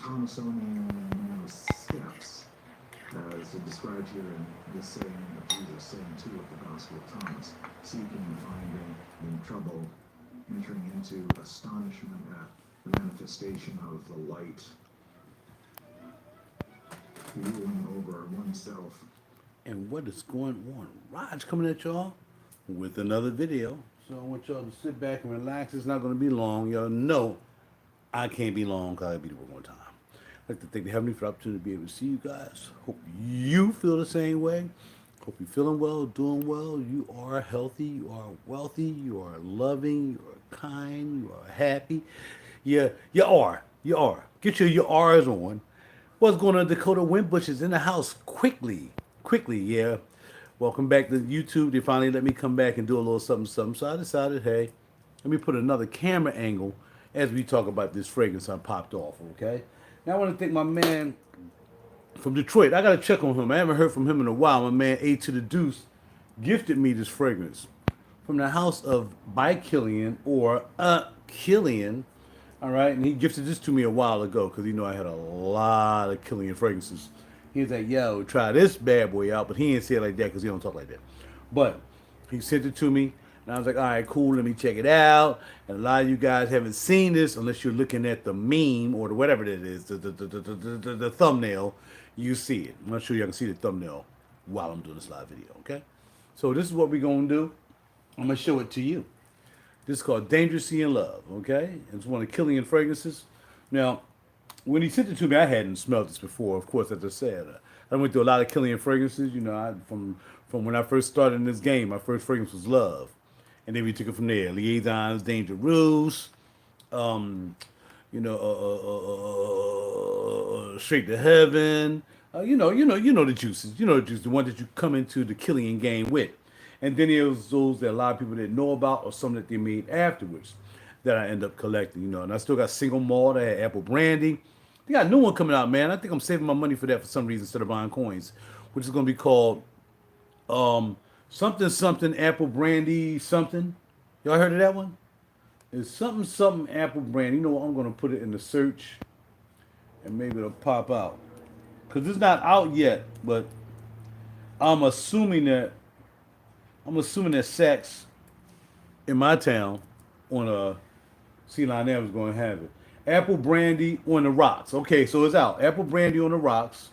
Thomasonian steps, as described here in this saying of Jesus, saying 2 of the Gospel of Thomas, seeking, finding, in trouble, entering into astonishment at the manifestation of the light, ruling over oneself. And what is going on? Raj coming at y'all with another video. So I want y'all to sit back and relax. It's not going to be long. Y'all know I can't be long because I'll be the one time. I'd like to thank the Heavenly for the opportunity to be able to see you guys. Hope you feel the same way. Hope you're feeling well, doing well. You are healthy. You are wealthy. You are loving. You are kind. You are happy. Yeah, you are. You are. Get your R's on. What's going on? Dakota Wimbush is in the house quickly. Quickly, yeah. Welcome back to YouTube. They finally let me come back and do a little something, something. So I decided, hey, let me put another camera angle as we talk about this fragrance I popped off, okay? Now I want to thank my man from Detroit. I got to check on him. I haven't heard from him in a while. My man A to the Deuce gifted me this fragrance from the house of by Kilian or Kilian. All right, and he gifted this to me a while ago because I had a lot of Kilian fragrances. He was like, "Yo, try this bad boy out," but he didn't say it like that because he don't talk like that. But he sent it to me, and I was like, "All right, cool. Let me check it out." And a lot of you guys haven't seen this unless you're looking at the meme or the whatever it is, the thumbnail. You see it. I'm not sure y'all can see the thumbnail while I'm doing this live video. Okay, so this is what we're gonna do. I'm gonna show it to you. This is called Danerously in Love, okay? It's one of Kilian fragrances. Now, when he sent it to me, I hadn't smelled this before, of course, as I said. I went through a lot of Kilian fragrances. From when I first started in this game, my first fragrance was Love. And then we took it from there. Liaisons, Danerously, Straight to Heaven. You know the juices. You know the juice, the one that you come into the Kilian game with. And then there's those that a lot of people didn't know about or some that they made afterwards that I end up collecting. And I still got single malt. I had apple brandy. They got a new one coming out, man. I think I'm saving my money for that for some reason instead of buying coins, which is going to be called something something apple brandy something. Y'all heard of that one? It's something something apple brandy. You know what? I'm going to put it in the search and maybe it'll pop out. Because it's not out yet, but I'm assuming that Saks in my town on a Sea Line Ave is going to have it. Apple brandy on the rocks. Okay, so it's out. Apple brandy on the rocks.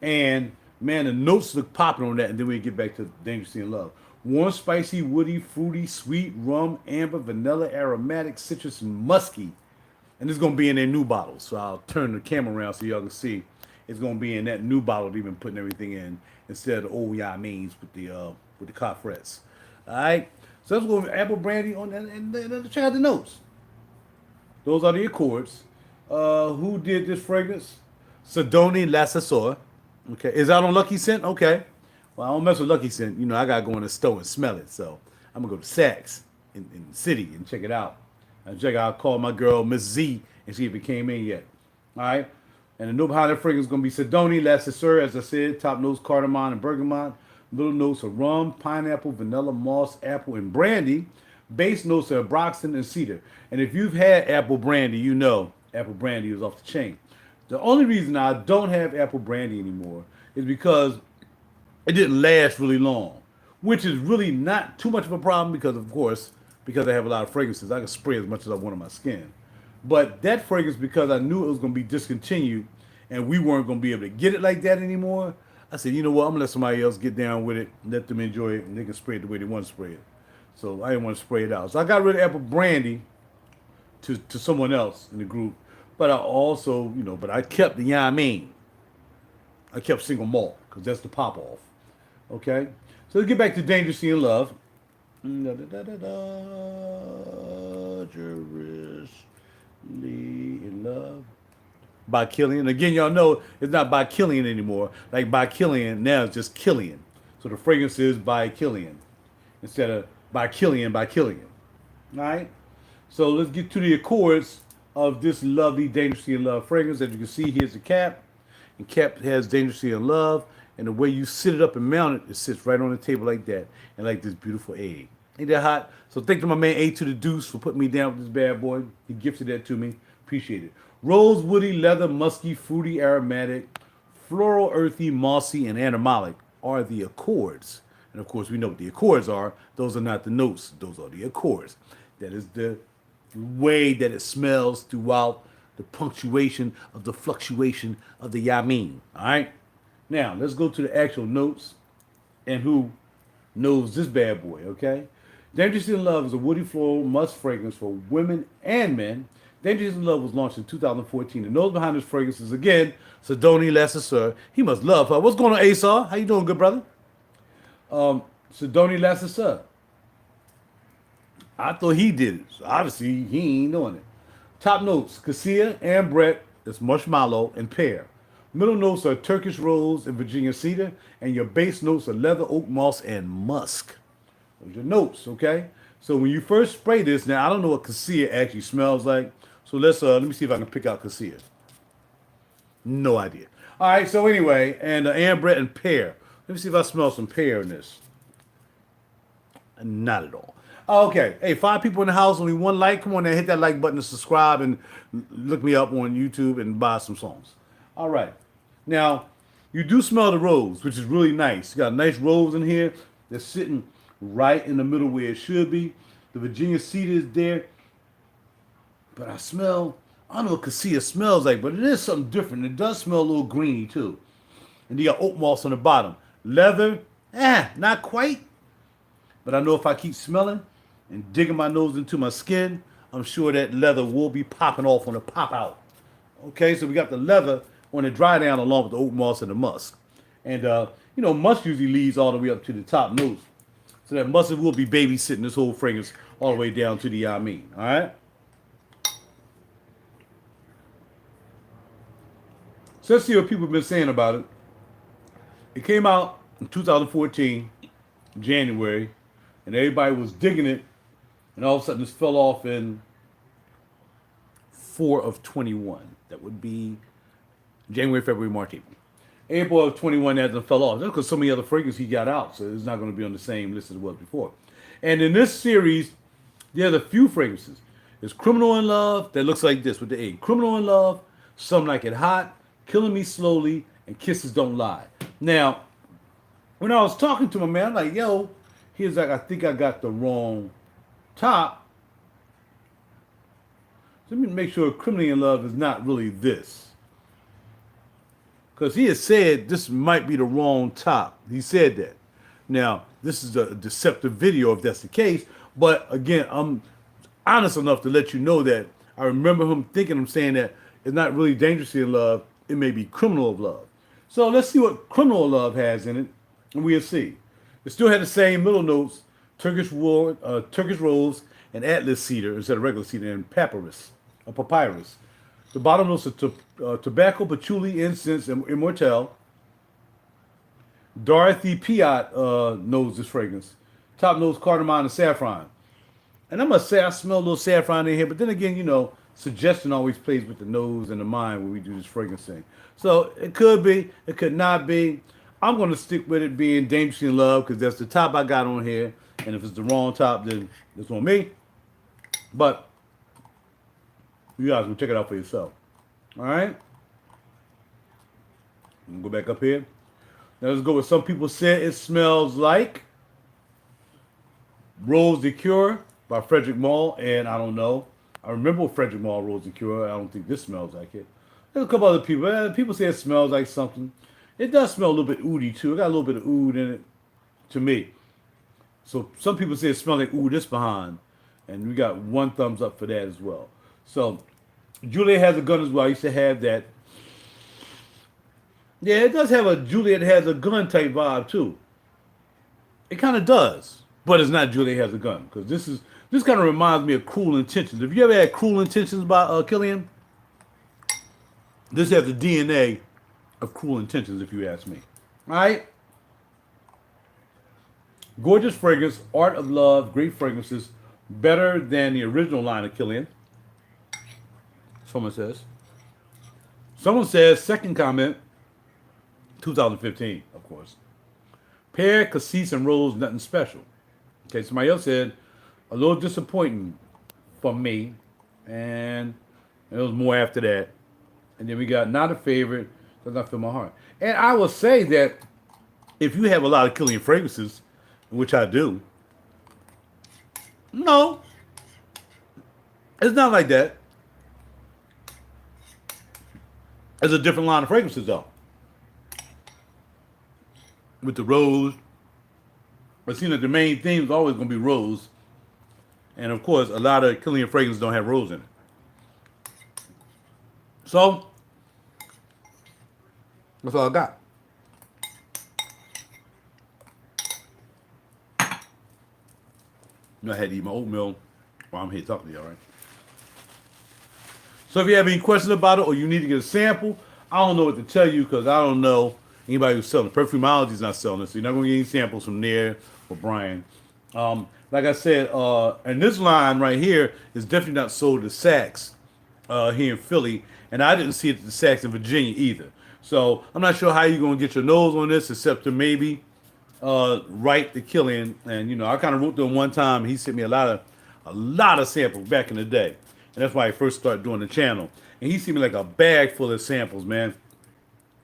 And man, the notes look popping on that. And then we get back to Danerously in Love. Warm, spicy, woody, fruity, sweet, rum, amber, vanilla, aromatic, citrus, and musky. And it's going to be in their new bottles. So I'll turn the camera around so y'all can see. It's going to be in that new bottle they've been putting everything in instead of the old Yameens with the coffrettes. All right. So let's go with apple brandy on that and check out the notes. Those are the accords. Who did this fragrance? Sedoni Lassasor. Okay. Is that on Lucky Scent? Okay. Well, I don't mess with Lucky Scent. I got to go in the store and smell it. So I'm going to go to Saks in the city and check it out. I'll call my girl Miss Z and see if it came in yet. All right. And the new behind fragrance is going to be Sedoni Lassasor, as I said, top notes cardamom and bergamot. Little notes of rum, pineapple, vanilla, moss, apple, and brandy. Base notes are Broxton and cedar. And if you've had apple brandy, you know apple brandy is off the chain. The only reason I don't have apple brandy anymore is because it didn't last really long, which is really not too much of a problem because, of course, because I have a lot of fragrances, I can spray as much as I want on my skin. But that fragrance, because I knew it was going to be discontinued and we weren't going to be able to get it like that anymore, I said, you know what, I'm going to let somebody else get down with it, let them enjoy it, and they can spray it the way they want to spray it. So I didn't want to spray it out. So I got rid of apple brandy to someone else in the group. But I also, but I kept the Yamein. I kept single malt, because that's the pop-off. Okay? So let's get back to Danerously in Love. Dangerously in Love. By Kilian. Again, y'all know it's not by Kilian anymore. Like by Kilian, now it's just Kilian. So the fragrance is by Kilian instead of by Kilian. All right? So let's get to the accords of this lovely Danerously in Love fragrance. As you can see, here's the cap. And cap has Danerously in Love. And the way you sit it up and mount it, it sits right on the table like that. And like this beautiful egg. Ain't that hot? So thank to my man A to the Deuce for putting me down with this bad boy. He gifted that to me Appreciate it. Rose, woody, leather, musky, fruity, aromatic, floral, earthy, mossy, and animalic are the accords. And of course, we know what the accords are. Those are not the notes. Those are the accords. That is the way that it smells throughout the punctuation of the fluctuation of the yamin. All right. Now let's go to the actual notes and who knows this bad boy. Okay. Dangerously in Love is a woody floral musk fragrance for women and men. Dangerously in Love was launched in 2014. The nose behind this fragrance is again Sidoni Lassesseur. He must love her. What's going on, Asar? How you doing, good brother? Sidoni Lassesseur. I thought he did it. So obviously, he ain't doing it. Top notes: cassia, ambrette, that's marshmallow, and pear. Middle notes are Turkish rose and Virginia cedar, and your base notes are leather, oak moss, and musk. Those are your notes, okay? So when you first spray this, now I don't know what cassia actually smells like. So let me see if I can pick out cassia. No idea. All right. So anyway, and ambrette and pear. Let me see if I smell some pear in this. Not at all. Okay. Hey, 5 people in the house, only 1 like. Come on now, hit that like button and subscribe and look me up on YouTube and buy some songs. All right. Now, you do smell the rose, which is really nice. You got a nice rose in here that's sitting right in the middle where it should be. The Virginia cedar is there. But I don't know what cassia smells like, but it is something different. It does smell a little greeny too. And you got oak moss on the bottom. Leather, not quite. But I know if I keep smelling and digging my nose into my skin, I'm sure that leather will be popping off on the pop out. Okay, so we got the leather on the dry down along with the oak moss and the musk. And, musk usually leads all the way up to the top notes. So that musk will be babysitting this whole fragrance all the way down to the yamin. All right? So let's see what people have been saying about it. It came out in 2014, January, and everybody was digging it, and all of a sudden this fell off in 4 of 21. That would be January, February, March, April. April of 21 hasn't fell off. That's because so many other fragrances he got out, so it's not going to be on the same list as it was before. And in this series, there's a few fragrances. There's Criminal in Love that looks like this with the A. Criminal in Love, Some Like It Hot, Killing Me Slowly, and Kisses Don't Lie. Now, when I was talking to my man, I'm like, yo, he was like, I think I got the wrong top. So let me make sure Criminally in Love is not really this. Because he had said this might be the wrong top. He said that. Now, this is a deceptive video if that's the case. But again, I'm honest enough to let you know that I remember him saying that it's not really Dangerously in Love. It may be Criminal of Love. So let's see what Criminal of Love has in it, and we'll see. It still had the same middle notes: Turkish rose, and Atlas cedar instead of regular cedar, and papyrus. The bottom notes are tobacco, patchouli, incense, and immortelle. Dorothy Piat knows this fragrance. Top notes: cardamom and saffron. And I must say, I smell a little saffron in here, but then again, suggestion always plays with the nose and the mind when we do this fragrance thing. So it could be, it could not be. I'm going to stick with it being Dangerously in Love because that's the top I got on here. And if it's the wrong top, then it's on me. But you guys can check it out for yourself. All right? Go back up here. Now let's go with some people said it smells like Rose de Cure by Frederick Malle. And I don't know. I remember Frederick Malle Rose de Cure. I don't think this smells like it. There's a couple other people. People say it smells like something. It does smell a little bit oody too. It got a little bit of oud in it to me. So some people say it smells like oud this behind. And we got 1 thumbs up for that as well. So Juliet Has a Gun as well. I used to have that. Yeah, it does have a Juliet Has a Gun type vibe too. It kind of does. But it's not Juliet Has a Gun. Because this kind of reminds me of Cruel Intentions. Have you ever had Cruel Intentions by Kilian? This has the DNA of Cruel Intentions, if you ask me. All right? Gorgeous fragrance, Art of Love, great fragrances, better than the original line of Kilian. Someone says. Someone says, second comment, 2015, of course. Pear, cassis, and rose, nothing special. Okay, somebody else said, a little disappointing for me. And And there was more after that. And then we got Not a Favorite, Does Not Fill My Heart. And I will say that if you have a lot of Kilian fragrances, which I do, no, it's not like that. It's a different line of fragrances, though. With the rose, it seems like the main theme is always going to be rose. And of course, a lot of Kilian fragrances don't have rose in it. So, that's all I got. I had to eat my oatmeal while I'm here talking to you, all right? So if you have any questions about it or you need to get a sample, I don't know what to tell you because I don't know anybody who's selling it. Perfumology is not selling it, so you're not going to get any samples from there or Brian. Like I said, and this line right here is definitely not sold to Saks here in Philly, and I didn't see it at the Saks in Virginia either. So I'm not sure how you're going to get your nose on this, except to maybe write to Kilian. And you know, I kind of wrote to him one time. He sent me a lot of samples back in the day, and that's why I first started doing the channel. And he sent me like a bag full of samples, man.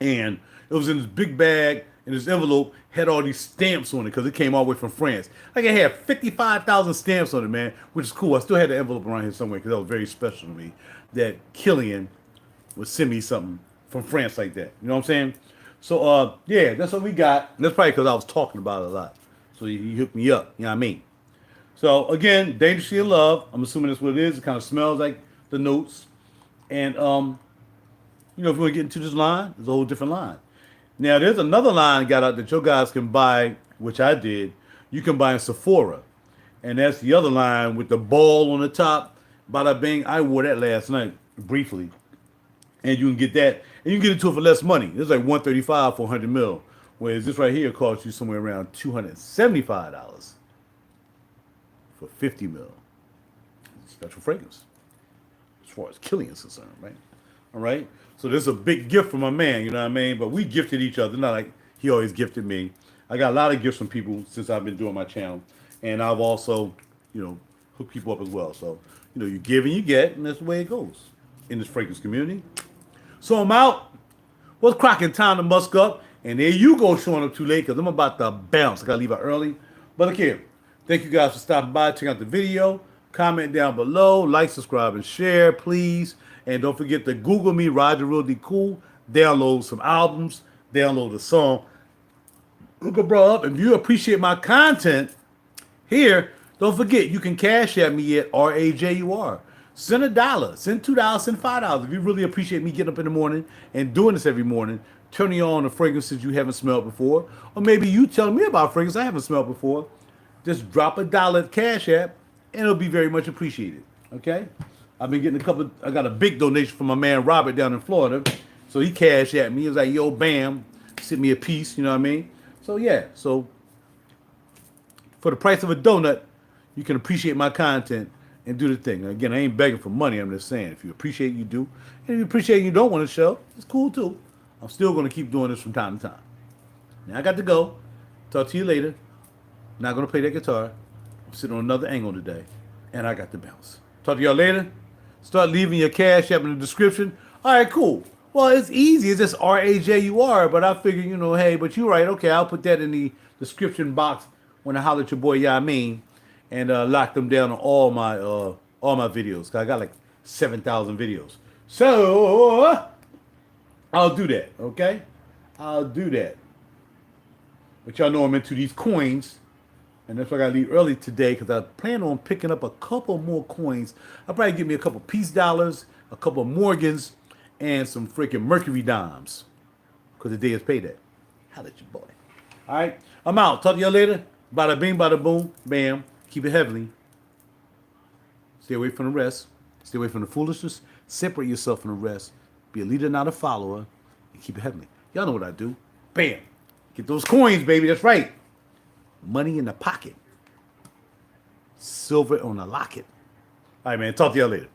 And it was in this big bag, and this envelope had all these stamps on it because it came all the way from France. Like it had 55,000 stamps on it, man, which is cool. I still had the envelope around here somewhere because that was very special to me. That Kilian would send me something from France like that. You know what I'm saying? So, yeah, that's what we got. And that's probably because I was talking about it a lot. So he hooked me up. You know what I mean? So, again, Danerously in Love. I'm assuming that's what it is. It kind of smells like the notes. And, you know, if you want to get into this line, it's a whole different line. Now, there's another line got out that your guys can buy, which I did. You can buy in Sephora. And that's the other line with the ball on the top. Bada bing. I wore that last night, briefly. And you can get that. And you can get it to it for less money. It's like $135 for 100 mil. Whereas this right here costs you somewhere around $275 for 50 mil. Special fragrance. As far as Kilian's concerned, right? All right? So this is a big gift from my man, you know what I mean? But we gifted each other, not like he always gifted me. I got a lot of gifts from people since I've been doing my channel. And I've also, you know, hooked people up as well. So, you know, you give and you get, and that's the way it goes in this fragrance community. So I'm out. What's cracking? Time to musk up. And there you go, showing up too late because I'm about to bounce. I got to leave out early. But okay, thank you guys for stopping by. Check out the video. Comment down below. Like, subscribe, and share, please. And don't forget to Google me, RaJuR Cool. Download some albums. Download a song. Look a bro up. If you appreciate my content here, don't forget you can cash at me at RaJuR. Send $1, send $2, send $5. If you really appreciate me getting up in the morning and doing this every morning, turning on the fragrances you haven't smelled before, or maybe you telling me about fragrances I haven't smelled before, just drop $1 at Cash App, and it'll be very much appreciated. Okay? I've been getting I got a big donation from my man Robert down in Florida, so he cashed at me. He was like, yo, bam, sent me a piece, you know what I mean? So yeah, so for the price of a donut, you can appreciate my content and do the thing. Again, I ain't begging for money. I'm just saying, if you appreciate, you do. And if you appreciate and you don't want to show, it's cool too. I'm still going to keep doing this from time to time. Now I got to go. Talk to you later. Not going to play that guitar. I'm sitting on another angle today. And I got to bounce. Talk to y'all later. Start leaving your cash app in the description. All right, cool. Well, it's easy. It's just RaJuR. But I figured, you know, hey, but you're right. Okay, I'll put that in the description box when I holler at your boy, yeah, I mean. And lock them down on all my videos. Cause I got like 7,000 videos. So I'll do that, okay? I'll do that. But y'all know I'm into these coins. And that's why I gotta leave early today because I plan on picking up a couple more coins. I'll probably give me a couple Peace dollars, a couple Morgans, and some freaking Mercury dimes. Because the day is payday. Holla at your boy. Alright, I'm out. Talk to y'all later. Bada bing, bada boom, bam. Keep it heavenly. Stay away from the rest. Stay away from the foolishness. Separate yourself from the rest. Be a leader, not a follower. And keep it heavenly. Y'all know what I do. Bam. Get those coins, baby. That's right. Money in the pocket. Silver on the locket. All right, man. Talk to y'all later.